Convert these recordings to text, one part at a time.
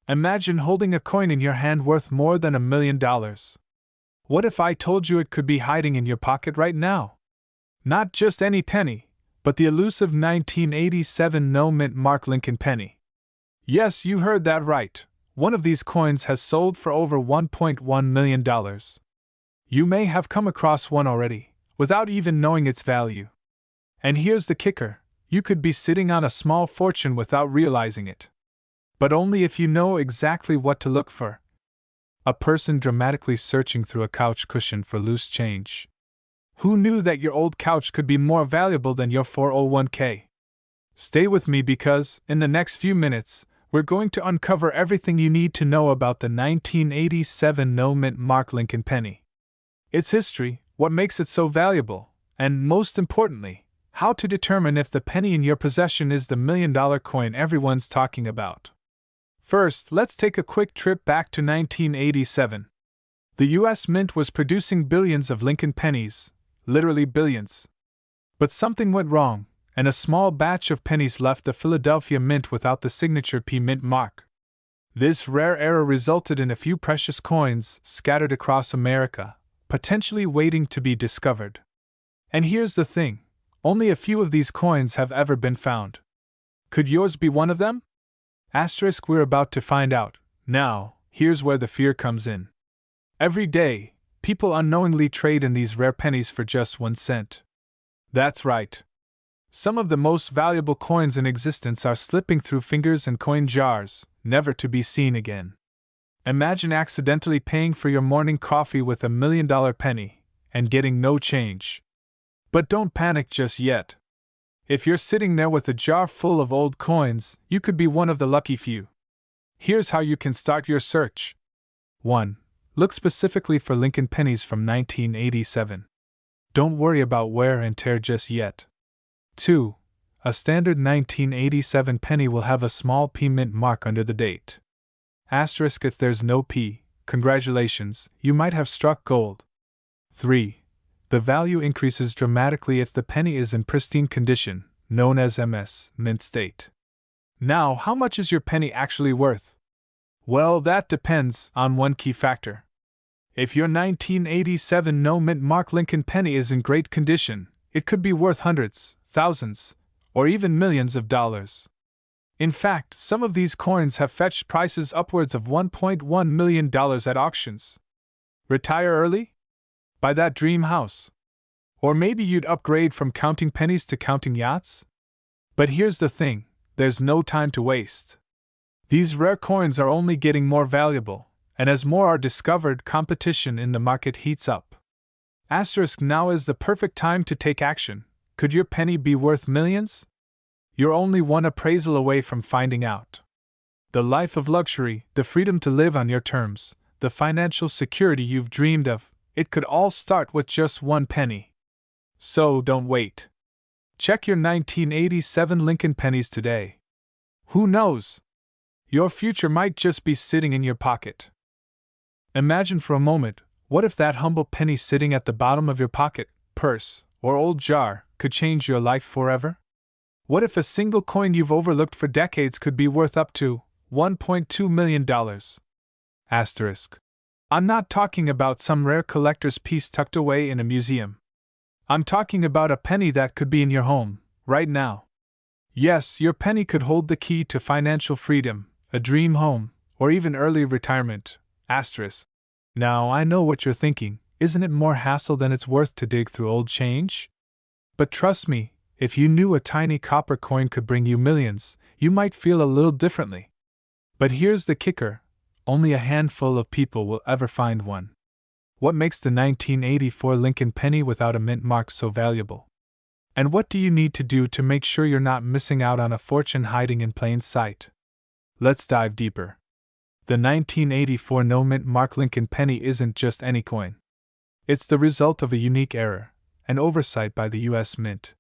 Imagine holding a coin in your hand worth more than $1 million. What if I told you it could be hiding in your pocket right now? Not just any penny, but the elusive 1987 no-mint mark Lincoln penny. Yes, you heard that right. One of these coins has sold for over $1.1 million. You may have come across one already, without even knowing its value. And here's the kicker: you could be sitting on a small fortune without realizing it. But only if you know exactly what to look for. A person dramatically searching through a couch cushion for loose change. Who knew that your old couch could be more valuable than your 401k? Stay with me because, in the next few minutes, we're going to uncover everything you need to know about the 1987 no-mint mark Lincoln penny. Its history, what makes it so valuable, and most importantly, how to determine if the penny in your possession is the million-dollar coin everyone's talking about. First, let's take a quick trip back to 1987. The US Mint was producing billions of Lincoln pennies, literally billions. But something went wrong, and a small batch of pennies left the Philadelphia Mint without the signature P Mint mark. This rare error resulted in a few precious coins scattered across America, potentially waiting to be discovered. And here's the thing: only a few of these coins have ever been found. Could yours be one of them? Asterisk, we're about to find out. Now, here's where the fear comes in. Every day, people unknowingly trade in these rare pennies for just 1 cent. That's right. Some of the most valuable coins in existence are slipping through fingers and coin jars, never to be seen again. Imagine accidentally paying for your morning coffee with $1 million penny, and getting no change. But don't panic just yet. If you're sitting there with a jar full of old coins, you could be one of the lucky few. Here's how you can start your search. 1. Look specifically for Lincoln pennies from 1987. Don't worry about wear and tear just yet. 2. A standard 1987 penny will have a small P Mint mark under the date. Asterisk, if there's no P, congratulations, you might have struck gold. 3. The value increases dramatically if the penny is in pristine condition, known as MS, mint state. Now, how much is your penny actually worth? Well, that depends on one key factor. If your 1987 no-mint mark Lincoln penny is in great condition, it could be worth hundreds, thousands, or even millions of dollars. In fact, some of these coins have fetched prices upwards of $1.1 million at auctions. Retire early? Buy that dream house. Or maybe you'd upgrade from counting pennies to counting yachts? But here's the thing, there's no time to waste. These rare coins are only getting more valuable, and as more are discovered, competition in the market heats up. Asterisk, now is the perfect time to take action. Could your penny be worth millions? You're only one appraisal away from finding out. The life of luxury, the freedom to live on your terms, the financial security you've dreamed of, it could all start with just 1 penny. So don't wait. Check your 1987 Lincoln pennies today. Who knows? Your future might just be sitting in your pocket. Imagine for a moment, what if that humble penny sitting at the bottom of your pocket, purse, or old jar could change your life forever? What if a single coin you've overlooked for decades could be worth up to $1.2 million? Asterisk. I'm not talking about some rare collector's piece tucked away in a museum. I'm talking about a penny that could be in your home, right now. Yes, your penny could hold the key to financial freedom, a dream home, or even early retirement. Asterisk. Now, I know what you're thinking, isn't it more hassle than it's worth to dig through old change? But trust me, if you knew a tiny copper coin could bring you millions, you might feel a little differently. But here's the kicker. Only a handful of people will ever find one. What makes the 1984 Lincoln penny without a mint mark so valuable? And what do you need to do to make sure you're not missing out on a fortune hiding in plain sight? Let's dive deeper. The 1984 no mint mark Lincoln penny isn't just any coin. It's the result of a unique error, an oversight by the US Mint.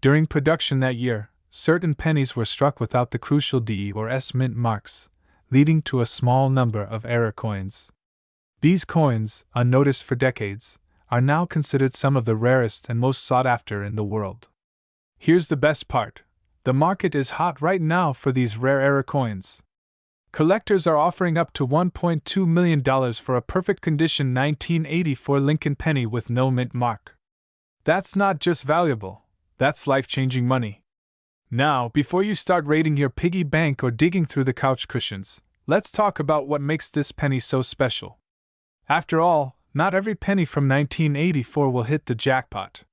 During production that year, certain pennies were struck without the crucial D or S mint marks, leading to a small number of error coins. These coins, unnoticed for decades, are now considered some of the rarest and most sought after in the world. Here's the best part: the market is hot right now for these rare error coins. Collectors are offering up to $1.2 million for a perfect condition 1984 Lincoln penny with no mint mark. That's not just valuable, that's life-changing money. Now, before you start raiding your piggy bank or digging through the couch cushions, let's talk about what makes this penny so special. After all, not every penny from 1984 will hit the jackpot.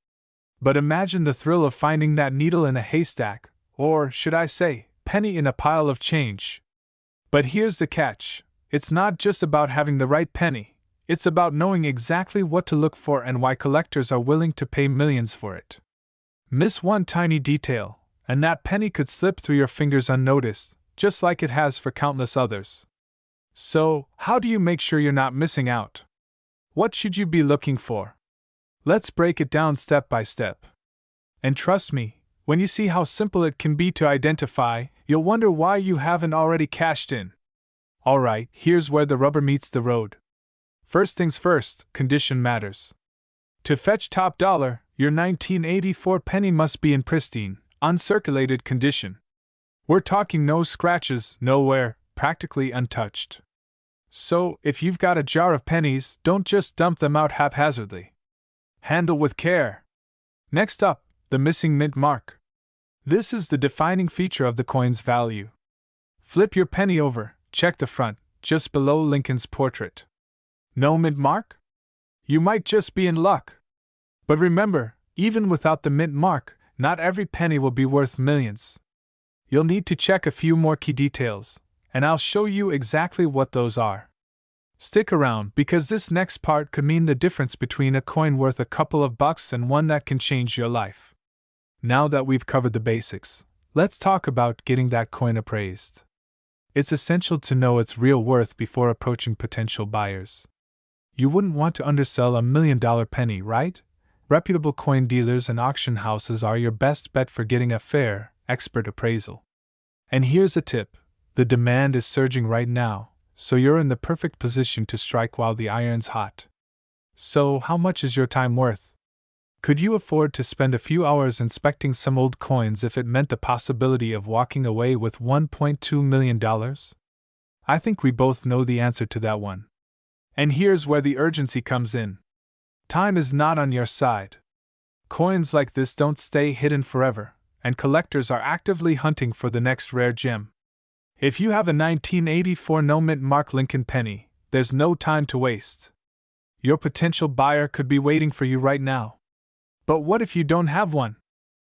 But imagine the thrill of finding that needle in a haystack, or, should I say, penny in a pile of change. But here's the catch. It's not just about having the right penny, it's about knowing exactly what to look for and why collectors are willing to pay millions for it. Miss one tiny detail, and that penny could slip through your fingers unnoticed, just like it has for countless others. So, how do you make sure you're not missing out? What should you be looking for? Let's break it down step by step. And trust me, when you see how simple it can be to identify, you'll wonder why you haven't already cashed in. Alright, here's where the rubber meets the road. First things first, condition matters. To fetch top dollar, your 1984 penny must be in pristine, uncirculated condition. We're talking no scratches, no wear, practically untouched. So, if you've got a jar of pennies, don't just dump them out haphazardly. Handle with care. Next up, the missing mint mark. This is the defining feature of the coin's value. Flip your penny over, check the front, just below Lincoln's portrait. No mint mark? You might just be in luck. But remember, even without the mint mark, not every penny will be worth millions. You'll need to check a few more key details, and I'll show you exactly what those are. Stick around because this next part could mean the difference between a coin worth a couple of bucks and one that can change your life. Now that we've covered the basics, let's talk about getting that coin appraised. It's essential to know its real worth before approaching potential buyers. You wouldn't want to undersell $1 million penny, right? Reputable coin dealers and auction houses are your best bet for getting a fair, expert appraisal. And here's a tip. The demand is surging right now, so you're in the perfect position to strike while the iron's hot. So, how much is your time worth? Could you afford to spend a few hours inspecting some old coins if it meant the possibility of walking away with $1.2 million? I think we both know the answer to that one. And here's where the urgency comes in. Time is not on your side. Coins like this don't stay hidden forever, and collectors are actively hunting for the next rare gem. If you have a 1984 no mint mark Lincoln penny, there's no time to waste. Your potential buyer could be waiting for you right now. But what if you don't have one?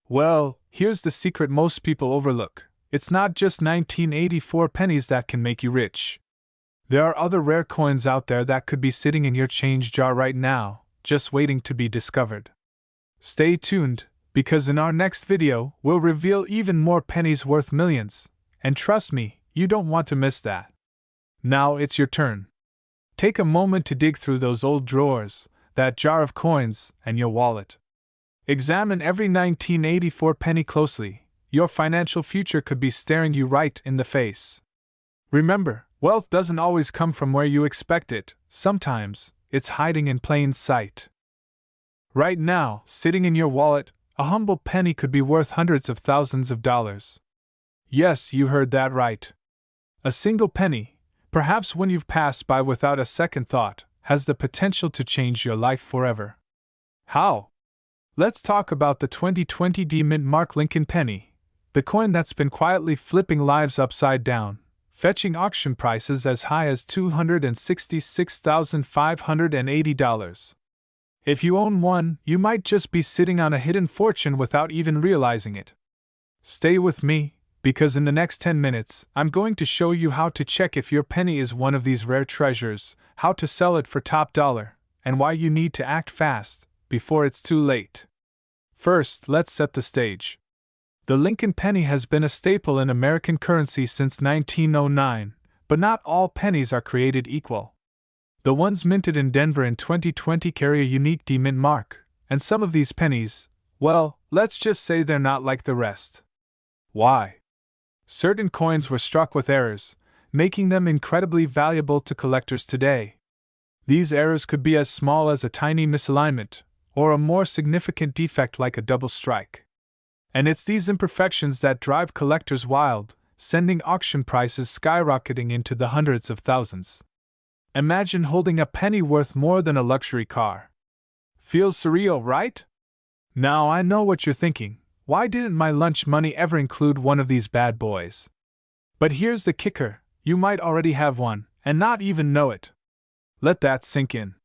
Well, here's the secret most people overlook. It's not just 1984 pennies that can make you rich. There are other rare coins out there that could be sitting in your change jar right now, just waiting to be discovered. Stay tuned, because in our next video, we'll reveal even more pennies worth millions. And trust me, you don't want to miss that. Now it's your turn. Take a moment to dig through those old drawers, that jar of coins, and your wallet. Examine every 1984 penny closely. Your financial future could be staring you right in the face. Remember, wealth doesn't always come from where you expect it. Sometimes, it's hiding in plain sight. Right now, sitting in your wallet, a humble penny could be worth hundreds of thousands of dollars. Yes, you heard that right. A single penny, perhaps one you've passed by without a second thought, has the potential to change your life forever. How? Let's talk about the 2020 mint mark Lincoln penny, the coin that's been quietly flipping lives upside down, fetching auction prices as high as $266,580. If you own one, you might just be sitting on a hidden fortune without even realizing it. Stay with me, because in the next 10 minutes, I'm going to show you how to check if your penny is one of these rare treasures, how to sell it for top dollar, and why you need to act fast, before it's too late. First, let's set the stage. The Lincoln penny has been a staple in American currency since 1909, but not all pennies are created equal. The ones minted in Denver in 2020 carry a unique mint mark, and some of these pennies, well, let's just say they're not like the rest. Why? Certain coins were struck with errors, making them incredibly valuable to collectors today. These errors could be as small as a tiny misalignment, or a more significant defect like a double strike. And it's these imperfections that drive collectors wild, sending auction prices skyrocketing into the hundreds of thousands. Imagine holding a penny worth more than a luxury car. Feels surreal, right? Now I know what you're thinking. Why didn't my lunch money ever include one of these bad boys? But here's the kicker, you might already have one, and not even know it. Let that sink in.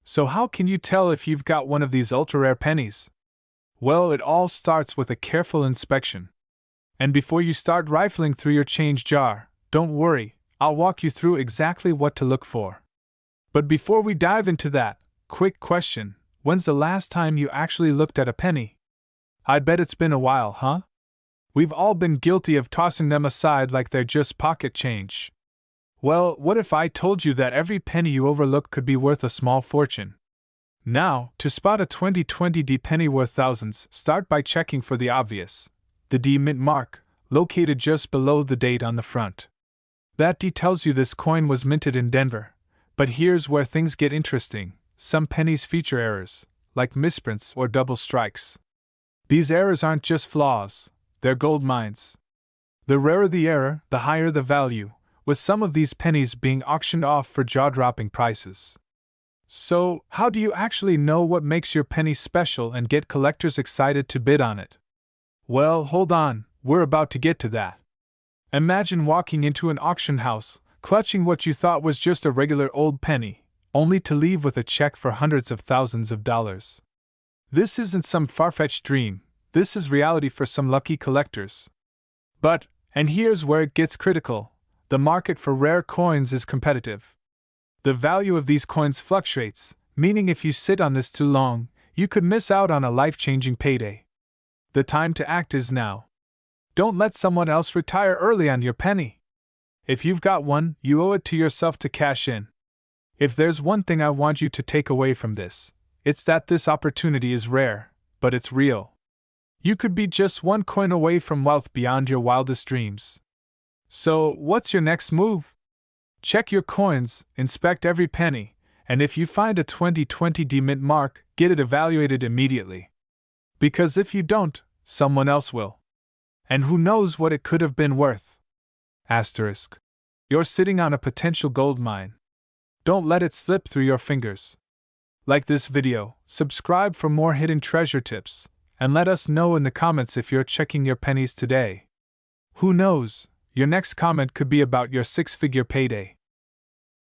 So how can you tell if you've got one of these ultra-rare pennies? Well, it all starts with a careful inspection. And before you start rifling through your change jar, don't worry, I'll walk you through exactly what to look for. But before we dive into that, quick question, when's the last time you actually looked at a penny? I'd bet it's been a while, huh? We've all been guilty of tossing them aside like they're just pocket change. Well, what if I told you that every penny you overlook could be worth a small fortune? Now, to spot a 2020 D penny worth thousands, start by checking for the obvious. The D mint mark, located just below the date on the front. That D tells you this coin was minted in Denver. But here's where things get interesting. Some pennies feature errors, like misprints or double strikes. These errors aren't just flaws, they're gold mines. The rarer the error, the higher the value, with some of these pennies being auctioned off for jaw-dropping prices. So, how do you actually know what makes your penny special and get collectors excited to bid on it? Well, hold on, we're about to get to that. Imagine walking into an auction house, clutching what you thought was just a regular old penny, only to leave with a check for hundreds of thousands of dollars. This isn't some far-fetched dream, this is reality for some lucky collectors. But, and here's where it gets critical, the market for rare coins is competitive. The value of these coins fluctuates, meaning if you sit on this too long, you could miss out on a life-changing payday. The time to act is now. Don't let someone else retire early on your penny. If you've got one, you owe it to yourself to cash in. If there's one thing I want you to take away from this, it's that this opportunity is rare, but it's real. You could be just one coin away from wealth beyond your wildest dreams. So, what's your next move? Check your coins, inspect every penny, and if you find a 2020 D mint mark, get it evaluated immediately. Because if you don't, someone else will. And who knows what it could have been worth. Asterisk. You're sitting on a potential gold mine. Don't let it slip through your fingers. Like this video, subscribe for more hidden treasure tips, and let us know in the comments if you're checking your pennies today. Who knows, your next comment could be about your six-figure payday.